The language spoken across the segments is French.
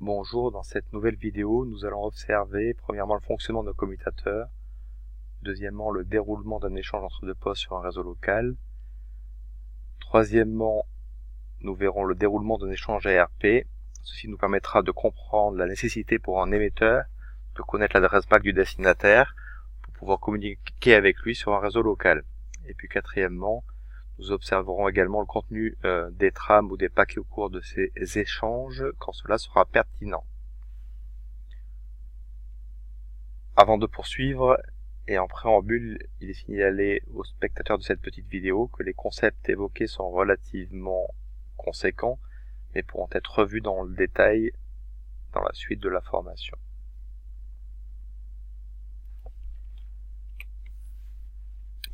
Bonjour, dans cette nouvelle vidéo, nous allons observer premièrement le fonctionnement d'un commutateur, deuxièmement le déroulement d'un échange entre deux postes sur un réseau local, troisièmement nous verrons le déroulement d'un échange ARP. Ceci nous permettra de comprendre la nécessité pour un émetteur de connaître l'adresse MAC du destinataire pour pouvoir communiquer avec lui sur un réseau local. Et puis quatrièmement, nous observerons également le contenu des trames ou des paquets au cours de ces échanges quand cela sera pertinent. Avant de poursuivre, et en préambule, il est signalé aux spectateurs de cette petite vidéo que les concepts évoqués sont relativement conséquents, mais pourront être revus dans le détail dans la suite de la formation.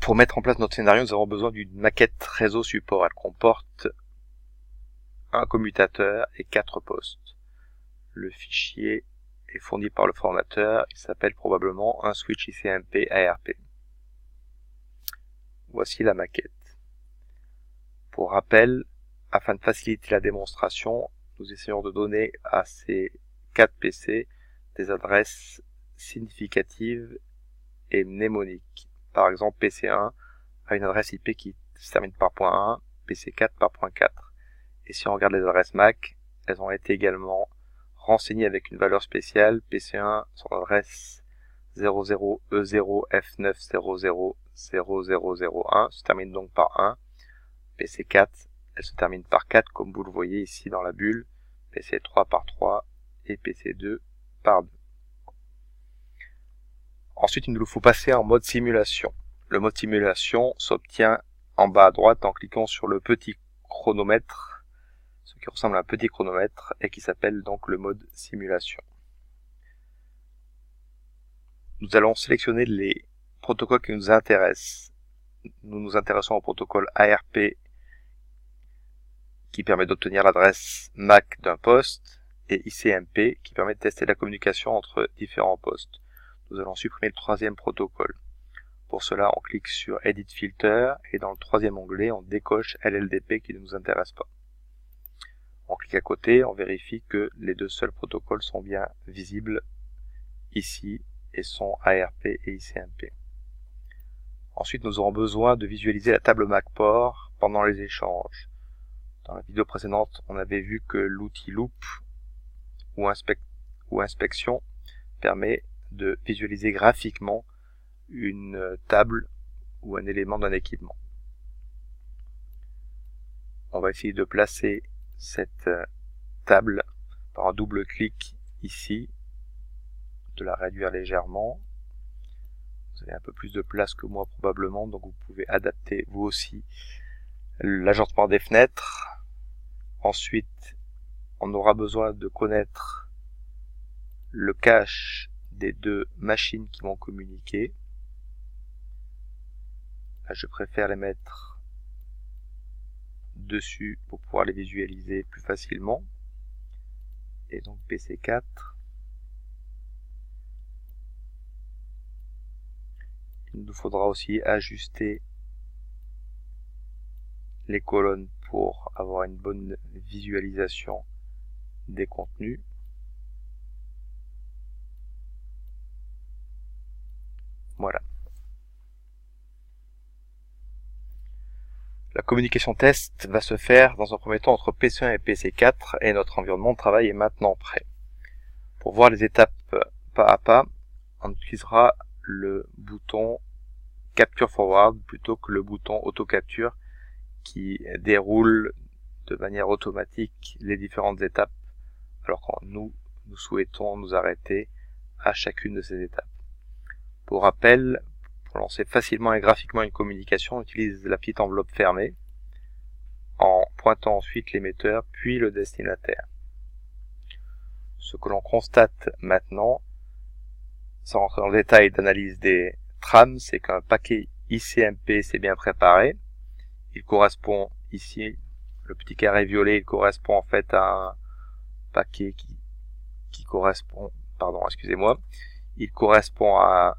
Pour mettre en place notre scénario, nous avons besoin d'une maquette réseau support. Elle comporte un commutateur et 4 postes. Le fichier est fourni par le formateur. Il s'appelle probablement un switch ICMP ARP. Voici la maquette. Pour rappel, afin de faciliter la démonstration, nous essayons de donner à ces 4 PC des adresses significatives et mnémoniques. Par exemple, PC1 a une adresse IP qui se termine par .1, PC4 par .4. Et si on regarde les adresses MAC, elles ont été également renseignées avec une valeur spéciale. PC1, son adresse 00E0F9000001 se termine donc par 1. PC4, elle se termine par 4 comme vous le voyez ici dans la bulle. PC3 par 3 et PC2 par 2. Ensuite, il nous faut passer en mode simulation. Le mode simulation s'obtient en bas à droite en cliquant sur le petit chronomètre, ce qui ressemble à un petit chronomètre et qui s'appelle donc le mode simulation. Nous allons sélectionner les protocoles qui nous intéressent. Nous nous intéressons au protocole ARP qui permet d'obtenir l'adresse MAC d'un poste et ICMP qui permet de tester la communication entre différents postes. Nous allons supprimer le troisième protocole. Pour cela, on clique sur Edit Filter et dans le troisième onglet, on décoche LLDP qui ne nous intéresse pas. On clique à côté, on vérifie que les deux seuls protocoles sont bien visibles ici et sont ARP et ICMP. Ensuite, nous aurons besoin de visualiser la table MAC-port pendant les échanges. Dans la vidéo précédente, on avait vu que l'outil Loop ou Inspection permet de visualiser graphiquement une table ou un élément d'un équipement. On va essayer de placer cette table par un double clic ici, de la réduire légèrement. Vous avez un peu plus de place que moi probablement, donc vous pouvez adapter vous aussi l'agencement des fenêtres. Ensuite, on aura besoin de connaître le cache des deux machines qui vont communiquer. Là, je préfère les mettre dessus pour pouvoir les visualiser plus facilement. Et donc PC4. Il nous faudra aussi ajuster les colonnes pour avoir une bonne visualisation des contenus. Voilà. La communication test va se faire dans un premier temps entre PC1 et PC4 et notre environnement de travail est maintenant prêt. Pour voir les étapes pas à pas, on utilisera le bouton Capture Forward plutôt que le bouton Auto Capture qui déroule de manière automatique les différentes étapes alors que nous souhaitons nous arrêter à chacune de ces étapes. Pour rappel, pour lancer facilement et graphiquement une communication, on utilise la petite enveloppe fermée en pointant ensuite l'émetteur puis le destinataire. Ce que l'on constate maintenant, sans rentrer dans le détail d'analyse des trames, c'est qu'un paquet ICMP s'est bien préparé. Il correspond ici, le petit carré violet, il correspond en fait à un paquet qui correspond, il correspond à un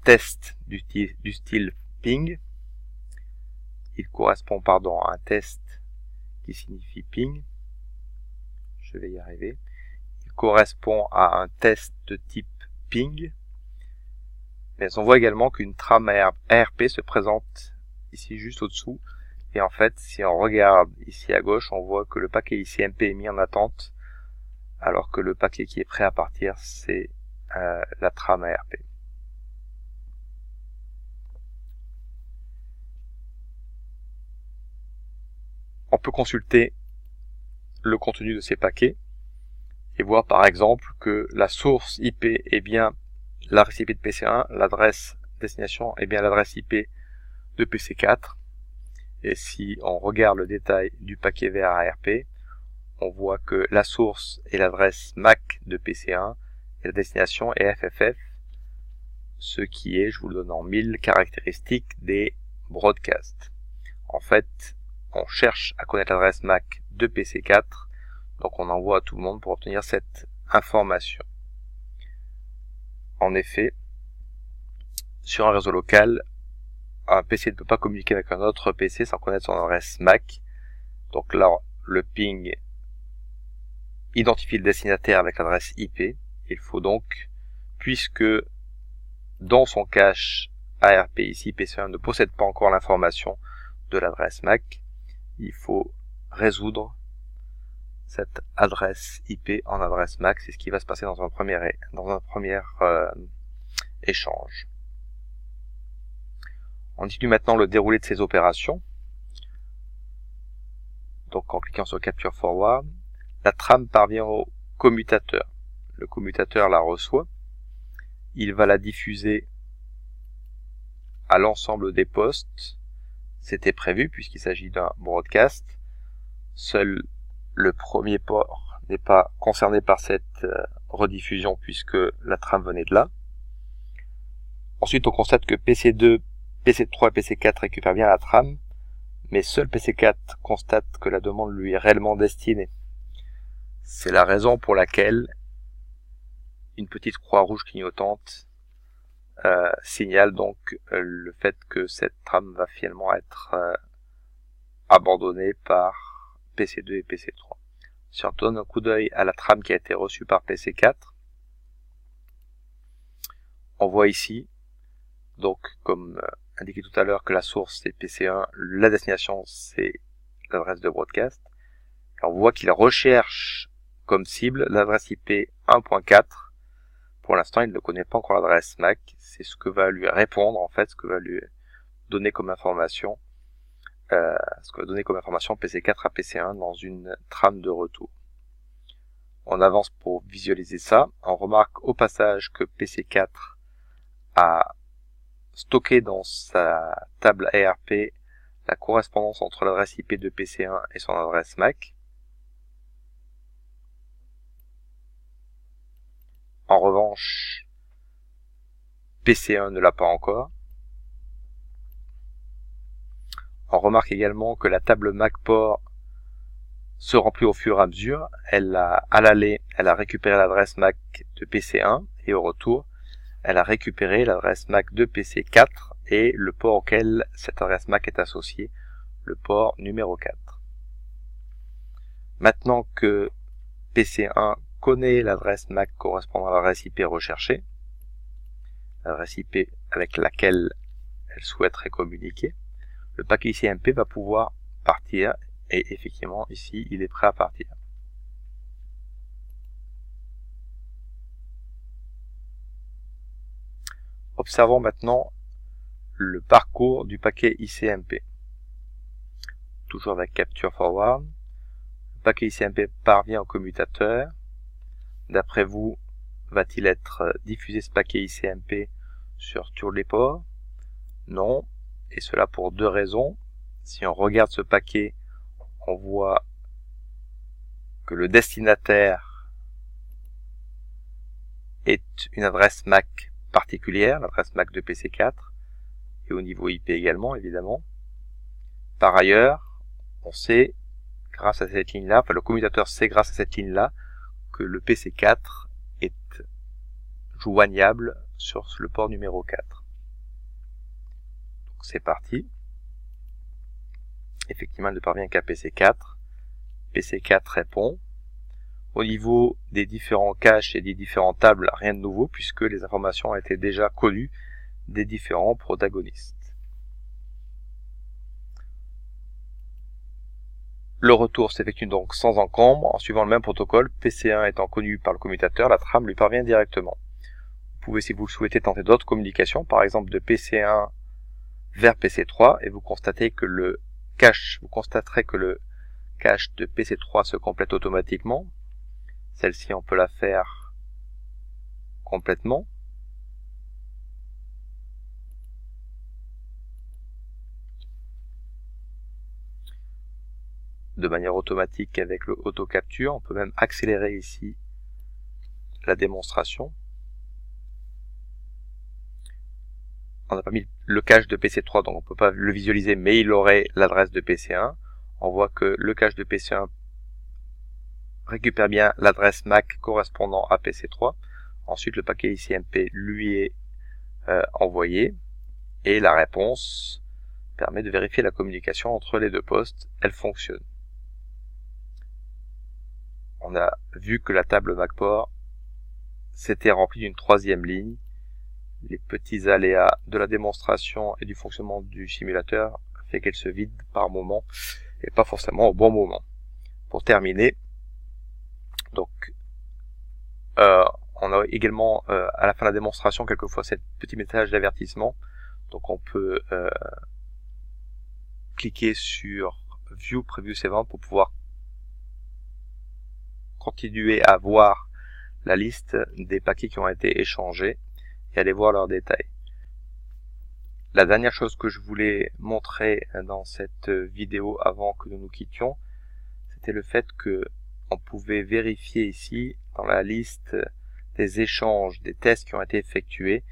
test du style ping. Il correspond, à un test qui signifie ping. Je vais y arriver. Il correspond à un test de type ping, mais on voit également qu'une trame ARP se présente ici juste au-dessous. Et en fait, si on regarde ici à gauche, on voit que le paquet ICMP est mis en attente, alors que le paquet qui est prêt à partir, c'est la trame ARP. On peut consulter le contenu de ces paquets et voir par exemple que la source IP est bien l'adresse IP de PC1, l'adresse destination est bien l'adresse IP de PC4. Et si on regarde le détail du paquet vers ARP, on voit que la source est l'adresse MAC de PC1 et la destination est FFF, ce qui est, je vous le donne en 1000 caractéristiques des broadcasts. En fait, on cherche à connaître l'adresse MAC de PC4, donc on envoie à tout le monde pour obtenir cette information. En effet, sur un réseau local, un PC ne peut pas communiquer avec un autre PC sans connaître son adresse MAC. Donc là, le ping identifie le destinataire avec l'adresse IP. Il faut donc, puisque dans son cache ARP ici, PC1 ne possède pas encore l'information de l'adresse MAC, il faut résoudre cette adresse IP en adresse MAC. C'est ce qui va se passer dans un premier échange. On continue maintenant le déroulé de ces opérations. Donc en cliquant sur Capture Forward, la trame parvient au commutateur. Le commutateur la reçoit. Il va la diffuser à l'ensemble des postes. C'était prévu puisqu'il s'agit d'un broadcast. Seul le premier port n'est pas concerné par cette rediffusion puisque la trame venait de là. Ensuite, on constate que PC2, PC3 et PC4 récupèrent bien la trame, mais seul PC4 constate que la demande lui est réellement destinée. C'est la raison pour laquelle une petite croix rouge clignotante signale donc le fait que cette trame va finalement être abandonnée par PC2 et PC3. Si on donne un coup d'œil à la trame qui a été reçue par PC4, on voit ici, donc comme indiqué tout à l'heure, que la source c'est PC1, la destination c'est l'adresse de broadcast. Et on voit qu'il recherche comme cible l'adresse IP 1.4. Pour l'instant, il ne connaît pas encore l'adresse MAC. C'est ce que va lui répondre, en fait, ce que va lui donner comme information, PC4 à PC1 dans une trame de retour. On avance pour visualiser ça. On remarque au passage que PC4 a stocké dans sa table ARP la correspondance entre l'adresse IP de PC1 et son adresse MAC. En revanche, PC1 ne l'a pas encore. On remarque également que la table MAC-port se remplit au fur et à mesure. À l'aller, elle a récupéré l'adresse MAC de PC1 et au retour, elle a récupéré l'adresse MAC de PC4 et le port auquel cette adresse MAC est associée, le port numéro 4. Maintenant que PC1 connaît l'adresse MAC correspondant à l'adresse IP recherchée, l'adresse IP avec laquelle elle souhaiterait communiquer, le paquet ICMP va pouvoir partir et effectivement ici il est prêt à partir. Observons maintenant le parcours du paquet ICMP. Toujours avec Capture Forward, le paquet ICMP parvient au commutateur. D'après vous, va-t-il être diffusé ce paquet ICMP sur tous les ports? Non, et cela pour deux raisons. Si on regarde ce paquet, on voit que le destinataire est une adresse MAC particulière, l'adresse MAC de PC4, et au niveau IP également, évidemment. Par ailleurs, on sait, grâce à cette ligne-là, le commutateur sait grâce à cette ligne-là, que le PC4 est joignable sur le port numéro 4. Donc c'est parti. Effectivement, il ne parvient qu'à PC4. PC4 répond. Au niveau des différents caches et des différentes tables, rien de nouveau puisque les informations étaient déjà connues des différents protagonistes. Le retour s'effectue donc sans encombre en suivant le même protocole, PC1 étant connu par le commutateur, la trame lui parvient directement. Vous pouvez, si vous le souhaitez, tenter d'autres communications, par exemple de PC1 vers PC3, et vous constaterez que le cache de PC3 se complète automatiquement. Celle-ci, on peut la faire complètement. De manière automatique avec le auto-capture. On peut même accélérer ici la démonstration. On n'a pas mis le cache de PC3, donc on ne peut pas le visualiser, mais il aurait l'adresse de PC1. On voit que le cache de PC1 récupère bien l'adresse MAC correspondant à PC3. Ensuite, le paquet ICMP lui est envoyé et la réponse permet de vérifier la communication entre les deux postes. Elle fonctionne. On a vu que la table MacPort s'était remplie d'une troisième ligne. Les petits aléas de la démonstration et du fonctionnement du simulateur fait qu'elle se vide par moment et pas forcément au bon moment. Pour terminer, donc on a également à la fin de la démonstration quelquefois ce petit message d'avertissement. Donc on peut cliquer sur View Previous Event pour pouvoir continuer à voir la liste des paquets qui ont été échangés et aller voir leurs détails. La dernière chose que je voulais montrer dans cette vidéo avant que nous nous quittions, c'était le fait que on pouvait vérifier ici dans la liste des échanges, des tests qui ont été effectués,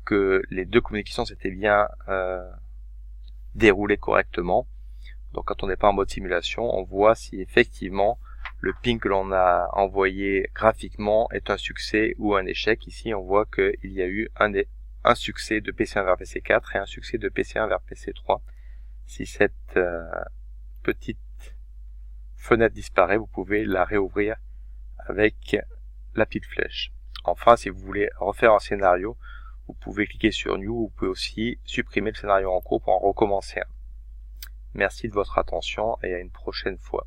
que les deux communications s'étaient bien déroulées correctement. Donc quand on n'est pas en mode simulation, on voit si effectivement le ping que l'on a envoyé graphiquement est un succès ou un échec. Ici, on voit qu'il y a eu un succès de PC1 vers PC4 et un succès de PC1 vers PC3. Si cette petite fenêtre disparaît, vous pouvez la réouvrir avec la petite flèche. Enfin, si vous voulez refaire un scénario, vous pouvez cliquer sur New, vous pouvez aussi supprimer le scénario en cours pour en recommencer un. Merci de votre attention et à une prochaine fois.